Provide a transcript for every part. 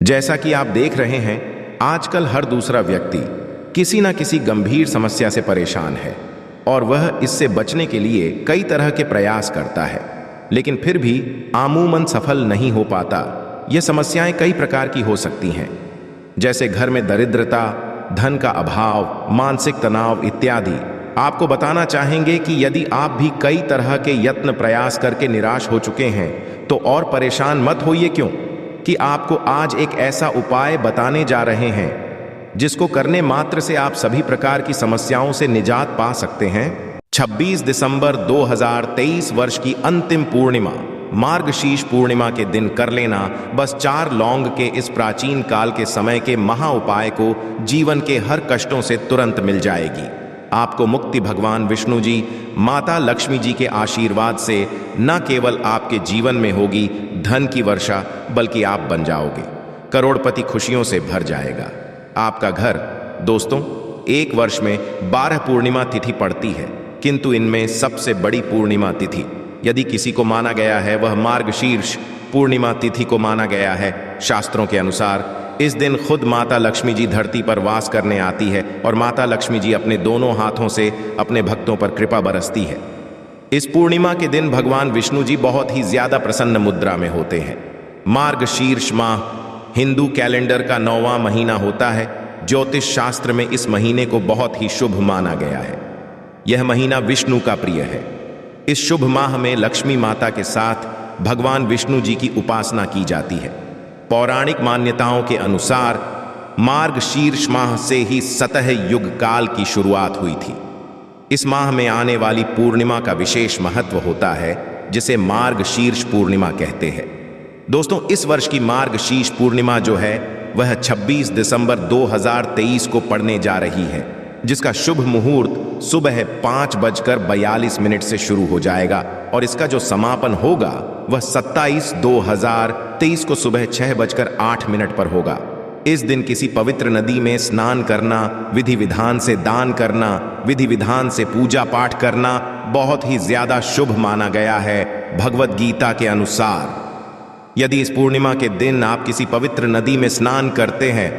जैसा कि आप देख रहे हैं, आजकल हर दूसरा व्यक्ति किसी न किसी गंभीर समस्या से परेशान है और वह इससे बचने के लिए कई तरह के प्रयास करता है, लेकिन फिर भी आमूमन सफल नहीं हो पाता। ये समस्याएं कई प्रकार की हो सकती हैं, जैसे घर में दरिद्रता, धन का अभाव, मानसिक तनाव इत्यादि। आपको बताना चाहेंगे कि यदि आप भी कई तरह के यत्न प्रयास करके निराश हो चुके हैं, तो और परेशान मत होइए, क्यों कि आपको आज एक ऐसा उपाय बताने जा रहे हैं जिसको करने मात्र से आप सभी प्रकार की समस्याओं से निजात पा सकते हैं। 26 दिसंबर 2023 वर्ष की अंतिम पूर्णिमा, मार्गशीर्ष पूर्णिमा के दिन कर लेना बस 4 लौंग के इस प्राचीन काल के समय के महा उपाय को जीवन के हर कष्टों से तुरंत मिल जाएगी। आपको मुक्ति भगवान विष्णु जी, माता लक्ष्मी जी के आशीर्वाद से न केवल आपके जीवन में होगी धन की वर्षा, बल्कि आप बन जाओगे करोड़पति। खुशियों से भर जाएगा आपका घर। दोस्तों, एक वर्ष में 12 पूर्णिमा तिथि पड़ती है, किंतु इनमें सबसे बड़ी पूर्णिमा तिथि यदि किसी को माना गया है, वह मार्गशीर्ष पूर्णिमा तिथि को माना गया है। शास्त्रों के अनुसार इस दिन खुद माता लक्ष्मी जी धरती पर वास करने आती है और माता लक्ष्मी जी अपने दोनों हाथों से अपने भक्तों पर कृपा बरसती है। इस पूर्णिमा के दिन भगवान विष्णु जी बहुत ही ज्यादा प्रसन्न मुद्रा में होते हैं। मार्गशीर्ष माह हिंदू कैलेंडर का 9वां महीना होता है। ज्योतिष शास्त्र में इस महीने को बहुत ही शुभ माना गया है। यह महीना विष्णु का प्रिय है। इस शुभ माह में लक्ष्मी माता के साथ भगवान विष्णु जी की उपासना की जाती है। पौराणिक मान्यताओं के अनुसार मार्गशीर्ष माह से ही सतह युग काल की शुरुआत हुई थी। इस माह में आने वाली पूर्णिमा का विशेष महत्व होता है, जिसे मार्गशीर्ष पूर्णिमा कहते हैं। दोस्तों, इस वर्ष की मार्गशीर्ष पूर्णिमा जो है वह 26 दिसंबर 2023 को पड़ने जा रही है, जिसका शुभ मुहूर्त सुबह 5:42 से शुरू हो जाएगा और इसका जो समापन होगा वह 27/2/2023 को सुबह 6:08 पर होगा। इस दिन किसी पवित्र नदी में स्नान करना, विधि विधान से दान करना, विधि विधान से पूजा पाठ करना बहुत ही ज्यादा शुभ माना गया है। भगवत गीता के अनुसार यदि इस पूर्णिमा के दिन आप किसी पवित्र नदी में स्नान करते हैं,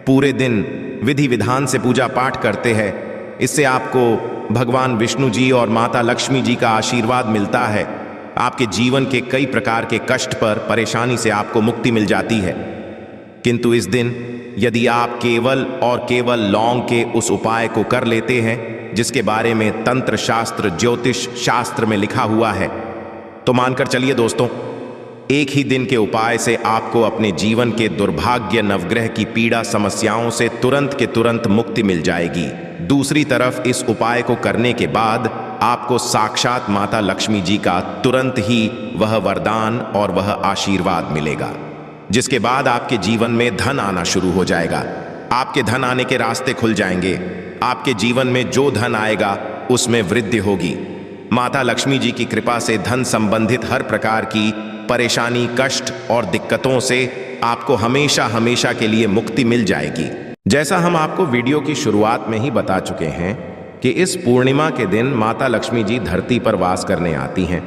पूरे दिन विधि विधान से पूजा पाठ करते हैं, इससे आपको भगवान विष्णु जी और माता लक्ष्मी जी का आशीर्वाद मिलता है। आपके जीवन के कई प्रकार के कष्ट पर, परेशानी से आपको मुक्ति मिल जाती है। किंतु इस दिन यदि आप केवल और केवल लौंग के उस उपाय को कर लेते हैं जिसके बारे में तंत्र शास्त्र, ज्योतिष शास्त्र में लिखा हुआ है, तो मानकर चलिए दोस्तों, एक ही दिन के उपाय से आपको अपने जीवन के दुर्भाग्य, नवग्रह की पीड़ा, समस्याओं से तुरंत के तुरंत मुक्ति मिल जाएगी। दूसरी तरफ इस उपाय को करने के बाद आपको साक्षात माता लक्ष्मी जी का तुरंत ही वह वरदान और वह आशीर्वाद मिलेगा, जिसके बाद आपके जीवन में धन आना शुरू हो जाएगा। आपके धन आने के रास्ते खुल जाएंगे। आपके जीवन में जो धन आएगा उसमें वृद्धि होगी। माता लक्ष्मी जी की कृपा से धन संबंधित हर प्रकार की परेशानी, कष्ट और दिक्कतों से आपको हमेशा हमेशा के लिए मुक्ति मिल जाएगी। जैसा हम आपको वीडियो की शुरुआत में ही बता चुके हैं कि इस पूर्णिमा के दिन माता लक्ष्मी जी धरती पर वास करने आती हैं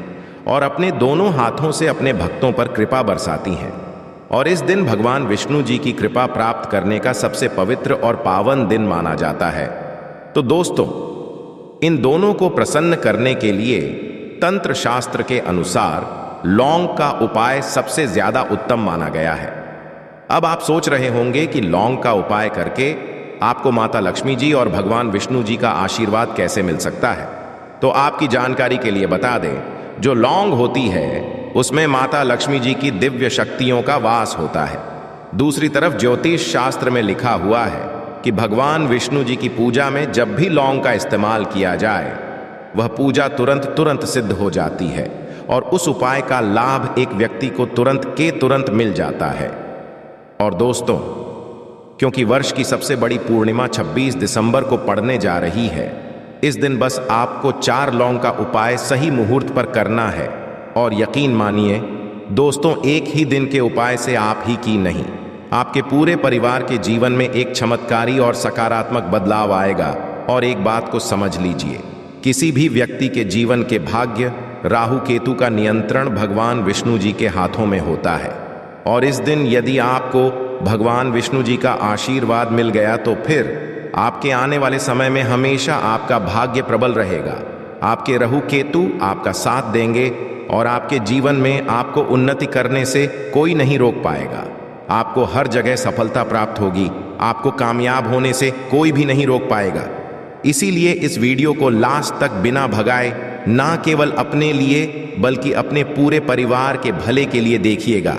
और अपने दोनों हाथों से अपने भक्तों पर कृपा बरसाती हैं। और इस दिन भगवान विष्णु जी की कृपा प्राप्त करने का सबसे पवित्र और पावन दिन माना जाता है। तो दोस्तों, इन दोनों को प्रसन्न करने के लिए तंत्र शास्त्र के अनुसार लौंग का उपाय सबसे ज्यादा उत्तम माना गया है। अब आप सोच रहे होंगे कि लौंग का उपाय करके आपको माता लक्ष्मी जी और भगवान विष्णु जी का आशीर्वाद कैसे मिल सकता है। तो आपकी जानकारी के लिए बता दें, जो लौंग होती है उसमें माता लक्ष्मी जी की दिव्य शक्तियों का वास होता है। दूसरी तरफ ज्योतिष शास्त्र में लिखा हुआ है कि भगवान विष्णु जी की पूजा में जब भी लौंग का इस्तेमाल किया जाए, वह पूजा तुरंत तुरंत सिद्ध हो जाती है और उस उपाय का लाभ एक व्यक्ति को तुरंत के तुरंत मिल जाता है। और दोस्तों, क्योंकि वर्ष की सबसे बड़ी पूर्णिमा 26 दिसंबर को पड़ने जा रही है, इस दिन बस आपको 4 लौंग का उपाय सही मुहूर्त पर करना है। और यकीन मानिए दोस्तों, एक ही दिन के उपाय से आप ही की नहीं, आपके पूरे परिवार के जीवन में एक चमत्कारी और सकारात्मक बदलाव आएगा। और एक बात को समझ लीजिए, किसी भी व्यक्ति के जीवन के भाग्य, राहु केतु का नियंत्रण भगवान विष्णु जी के हाथों में होता है। और इस दिन यदि आपको भगवान विष्णु जी का आशीर्वाद मिल गया तो फिर आपके आने वाले समय में हमेशा आपका भाग्य प्रबल रहेगा। आपके राहु केतु आपका साथ देंगे और आपके जीवन में आपको उन्नति करने से कोई नहीं रोक पाएगा। आपको हर जगह सफलता प्राप्त होगी। आपको कामयाब होने से कोई भी नहीं रोक पाएगा। इसीलिए इस वीडियो को लास्ट तक बिना भगाए ना केवल अपने लिए बल्कि अपने पूरे परिवार के भले के लिए देखिएगा।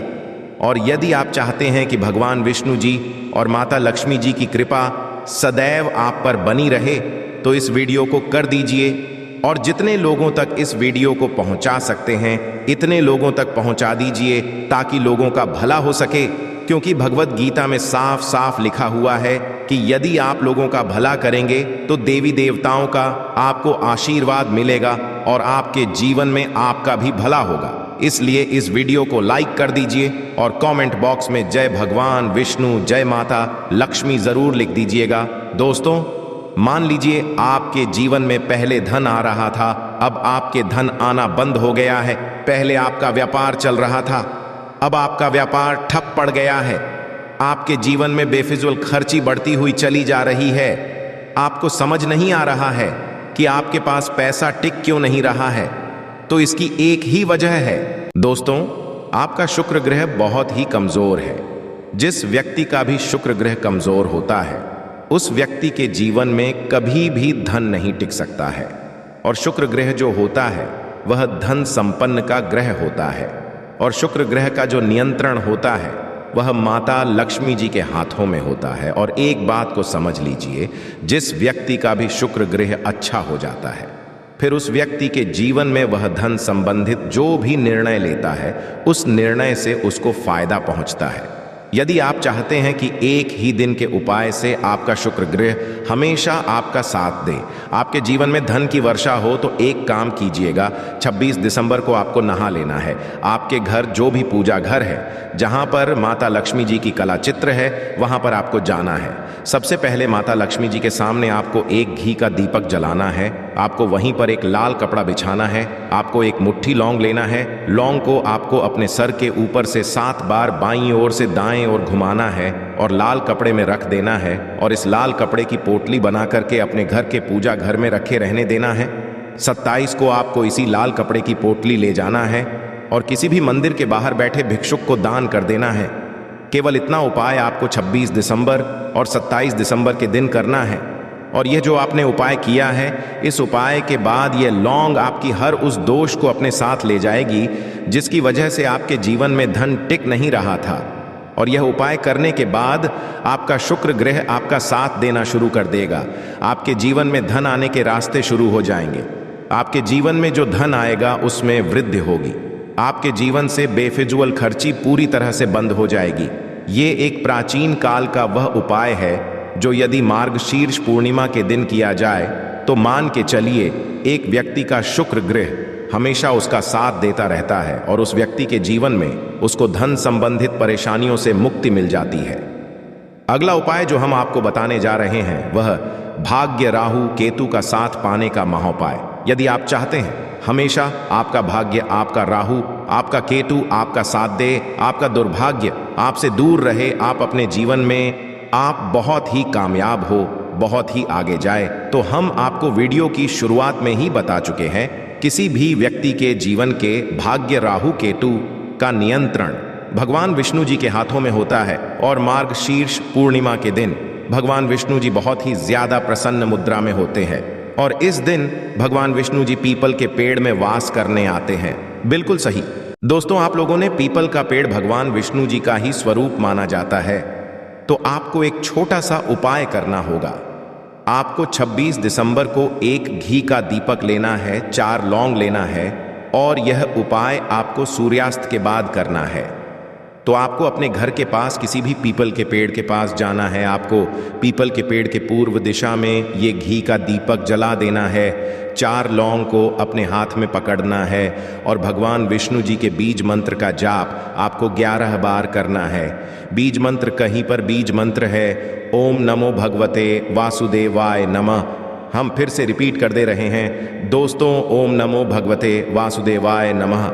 और यदि आप चाहते हैं कि भगवान विष्णु जी और माता लक्ष्मी जी की कृपा सदैव आप पर बनी रहे तो इस वीडियो को कर दीजिए और जितने लोगों तक इस वीडियो को पहुंचा सकते हैं इतने लोगों तक पहुंचा दीजिए ताकि लोगों का भला हो सके। क्योंकि भगवत गीता में साफ साफ लिखा हुआ है कि यदि आप लोगों का भला करेंगे तो देवी देवताओं का आपको आशीर्वाद मिलेगा और आपके जीवन में आपका भी भला होगा। इसलिए इस वीडियो को लाइक कर दीजिए और कमेंट बॉक्स में जय भगवान विष्णु जय माता लक्ष्मी जरूर लिख दीजिएगा। दोस्तों, मान लीजिए आपके जीवन में पहले धन आ रहा था, अब आपके धन आना बंद हो गया है। पहले आपका व्यापार चल रहा था, अब आपका व्यापार ठप पड़ गया है। आपके जीवन में बेफिजुल खर्ची बढ़ती हुई चली जा रही है। आपको समझ नहीं आ रहा है कि आपके पास पैसा टिक क्यों नहीं रहा है। तो इसकी एक ही वजह है दोस्तों, आपका शुक्र ग्रह बहुत ही कमजोर है। जिस व्यक्ति का भी शुक्र ग्रह कमजोर होता है उस व्यक्ति के जीवन में कभी भी धन नहीं टिक सकता है। और शुक्र ग्रह जो होता है वह धन संपन्न का ग्रह होता है। और शुक्र ग्रह का जो नियंत्रण होता है वह माता लक्ष्मी जी के हाथों में होता है। और एक बात को समझ लीजिए, जिस व्यक्ति का भी शुक्र ग्रह अच्छा हो जाता है फिर उस व्यक्ति के जीवन में वह धन संबंधित जो भी निर्णय लेता है उस निर्णय से उसको फायदा पहुंचता है। यदि आप चाहते हैं कि एक ही दिन के उपाय से आपका शुक्र ग्रह हमेशा आपका साथ दे, आपके जीवन में धन की वर्षा हो, तो एक काम कीजिएगा। 26 दिसंबर को आपको नहा लेना है। आपके घर जो भी पूजा घर है जहां पर माता लक्ष्मी जी की कला चित्र है वहां पर आपको जाना है। सबसे पहले माता लक्ष्मी जी के सामने आपको एक घी का दीपक जलाना है। आपको वहीं पर एक लाल कपड़ा बिछाना है। आपको एक मुट्ठी लौंग लेना है। लौंग को आपको अपने सर के ऊपर से 7 बार बाईं ओर से दाएं ओर घुमाना है और लाल कपड़े में रख देना है। और इस लाल कपड़े की पोटली बना करके अपने घर के पूजा घर में रखे रहने देना है। 27 को आपको इसी लाल कपड़े की पोटली ले जाना है और किसी भी मंदिर के बाहर बैठे भिक्षुक को दान कर देना है। केवल इतना उपाय आपको 26 दिसंबर और 27 दिसंबर के दिन करना है। और यह जो आपने उपाय किया है, इस उपाय के बाद यह लौंग आपकी हर उस दोष को अपने साथ ले जाएगी जिसकी वजह से आपके जीवन में धन टिक नहीं रहा था। और यह उपाय करने के बाद आपका शुक्र ग्रह आपका साथ देना शुरू कर देगा। आपके जीवन में धन आने के रास्ते शुरू हो जाएंगे। आपके जीवन में जो धन आएगा उसमें वृद्धि होगी। आपके जीवन से बेफिजूल खर्ची पूरी तरह से बंद हो जाएगी। ये एक प्राचीन काल का वह उपाय है जो यदि मार्गशीर्ष पूर्णिमा के दिन किया जाए तो मान के चलिए एक व्यक्ति का शुक्र ग्रह हमेशा उसका साथ देता रहता है और उस व्यक्ति के जीवन में उसको धन संबंधित परेशानियों से मुक्ति मिल जाती है। अगला उपाय जो हम आपको बताने जा रहे हैं वह भाग्य राहु केतु का साथ पाने का महाउपाय। यदि आप चाहते हैं हमेशा आपका भाग्य, आपका राहु, आपका केतु आपका साथ दे, आपका दुर्भाग्य आपसे दूर रहे, आप अपने जीवन में आप बहुत ही कामयाब हो, बहुत ही आगे जाए, तो हम आपको वीडियो की शुरुआत में ही बता चुके हैं किसी भी व्यक्ति के जीवन के भाग्य राहु केतु का नियंत्रण भगवान विष्णु जी के हाथों में होता है। और मार्गशीर्ष पूर्णिमा के दिन भगवान विष्णु जी बहुत ही ज्यादा प्रसन्न मुद्रा में होते हैं और इस दिन भगवान विष्णु जी पीपल के पेड़ में वास करने आते हैं। बिल्कुल सही दोस्तों, आप लोगों ने पीपल का पेड़ भगवान विष्णु जी का ही स्वरूप माना जाता है। तो आपको एक छोटा सा उपाय करना होगा। आपको 26 दिसंबर को एक घी का दीपक लेना है, 4 लौंग लेना है और यह उपाय आपको सूर्यास्त के बाद करना है। तो आपको अपने घर के पास किसी भी पीपल के पेड़ के पास जाना है। आपको पीपल के पेड़ के पूर्व दिशा में ये घी का दीपक जला देना है। 4 लौंग को अपने हाथ में पकड़ना है और भगवान विष्णु जी के बीज मंत्र का जाप आपको 11 बार करना है। बीज मंत्र कहीं पर बीज मंत्र है ओम नमो भगवते वासुदेवाय नमः। हम फिर से रिपीट कर दे रहे हैं दोस्तों, ओम नमो भगवते वासुदेवाय नमः।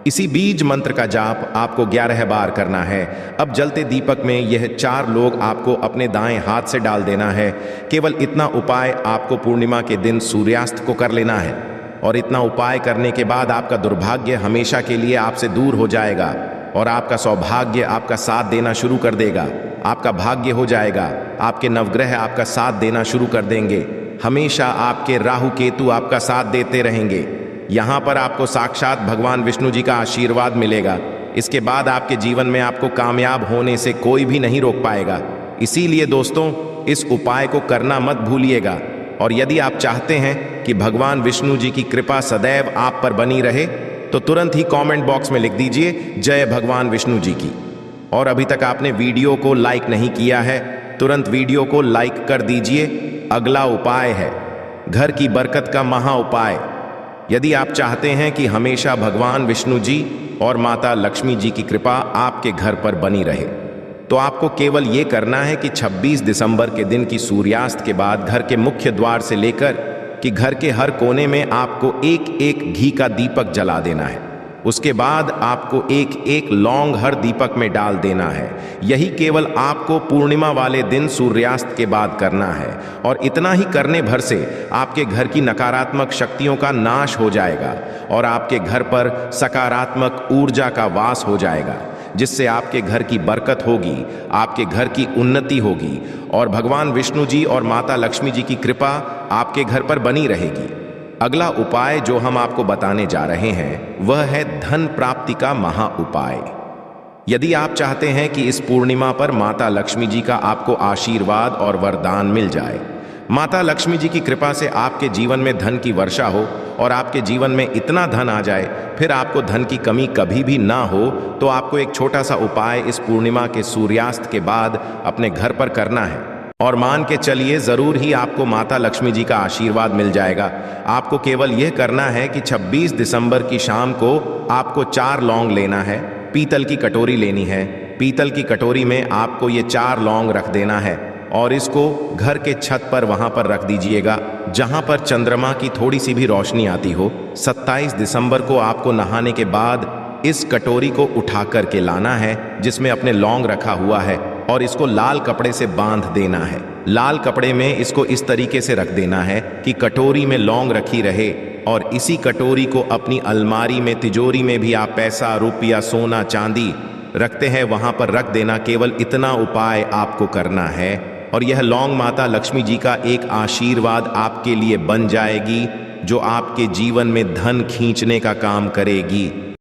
इसी बीज मंत्र का जाप आपको 11 बार करना है। अब जलते दीपक में यह 4 लोग आपको अपने दाएं हाथ से डाल देना है। केवल इतना उपाय आपको पूर्णिमा के दिन सूर्यास्त को कर लेना है, और इतना उपाय करने के बाद आपका दुर्भाग्य हमेशा के लिए आपसे दूर हो जाएगा और आपका सौभाग्य आपका साथ देना शुरू कर देगा। आपका भाग्य हो जाएगा, आपके नवग्रह आपका साथ देना शुरू कर देंगे। हमेशा आपके राहु केतु आपका साथ देते रहेंगे। यहाँ पर आपको साक्षात भगवान विष्णु जी का आशीर्वाद मिलेगा। इसके बाद आपके जीवन में आपको कामयाब होने से कोई भी नहीं रोक पाएगा। इसीलिए दोस्तों, इस उपाय को करना मत भूलिएगा। और यदि आप चाहते हैं कि भगवान विष्णु जी की कृपा सदैव आप पर बनी रहे, तो तुरंत ही कमेंट बॉक्स में लिख दीजिए जय भगवान विष्णु जी की। और अभी तक आपने वीडियो को लाइक नहीं किया है, तुरंत वीडियो को लाइक कर दीजिए। अगला उपाय है घर की बरकत का महा उपाय। यदि आप चाहते हैं कि हमेशा भगवान विष्णु जी और माता लक्ष्मी जी की कृपा आपके घर पर बनी रहे, तो आपको केवल ये करना है कि 26 दिसंबर के दिन की सूर्यास्त के बाद घर के मुख्य द्वार से लेकर कि घर के हर कोने में आपको एक एक घी का दीपक जला देना है। उसके बाद आपको एक एक लौंग हर दीपक में डाल देना है। यही केवल आपको पूर्णिमा वाले दिन सूर्यास्त के बाद करना है, और इतना ही करने भर से आपके घर की नकारात्मक शक्तियों का नाश हो जाएगा और आपके घर पर सकारात्मक ऊर्जा का वास हो जाएगा, जिससे आपके घर की बरकत होगी, आपके घर की उन्नति होगी और भगवान विष्णु जी और माता लक्ष्मी जी की कृपा आपके घर पर बनी रहेगी। अगला उपाय जो हम आपको बताने जा रहे हैं वह है धन प्राप्ति का महा उपाय। यदि आप चाहते हैं कि इस पूर्णिमा पर माता लक्ष्मी जी का आपको आशीर्वाद और वरदान मिल जाए, माता लक्ष्मी जी की कृपा से आपके जीवन में धन की वर्षा हो और आपके जीवन में इतना धन आ जाए फिर आपको धन की कमी कभी भी ना हो, तो आपको एक छोटा सा उपाय इस पूर्णिमा के सूर्यास्त के बाद अपने घर पर करना है। और मान के चलिए जरूर ही आपको माता लक्ष्मी जी का आशीर्वाद मिल जाएगा। आपको केवल यह करना है कि 26 दिसंबर की शाम को आपको 4 लौंग लेना है, पीतल की कटोरी लेनी है। पीतल की कटोरी में आपको ये 4 लौंग रख देना है और इसको घर के छत पर वहां पर रख दीजिएगा जहां पर चंद्रमा की थोड़ी सी भी रोशनी आती हो। 27 दिसंबर को आपको नहाने के बाद इस कटोरी को उठा करके लाना है जिसमें अपने लौंग रखा हुआ है, और इसको लाल कपड़े से बांध देना है। लाल कपड़े में इसको इस तरीके से रख देना है कि कटोरी में लौंग रखी रहे, और इसी कटोरी को अपनी अलमारी में, तिजोरी में भी आप पैसा, रुपया, सोना, चांदी रखते हैं वहां पर रख देना। केवल इतना उपाय आपको करना है और यह लौंग माता लक्ष्मी जी का एक आशीर्वाद आपके लिए बन जाएगी, जो आपके जीवन में धन खींचने का काम करेगी।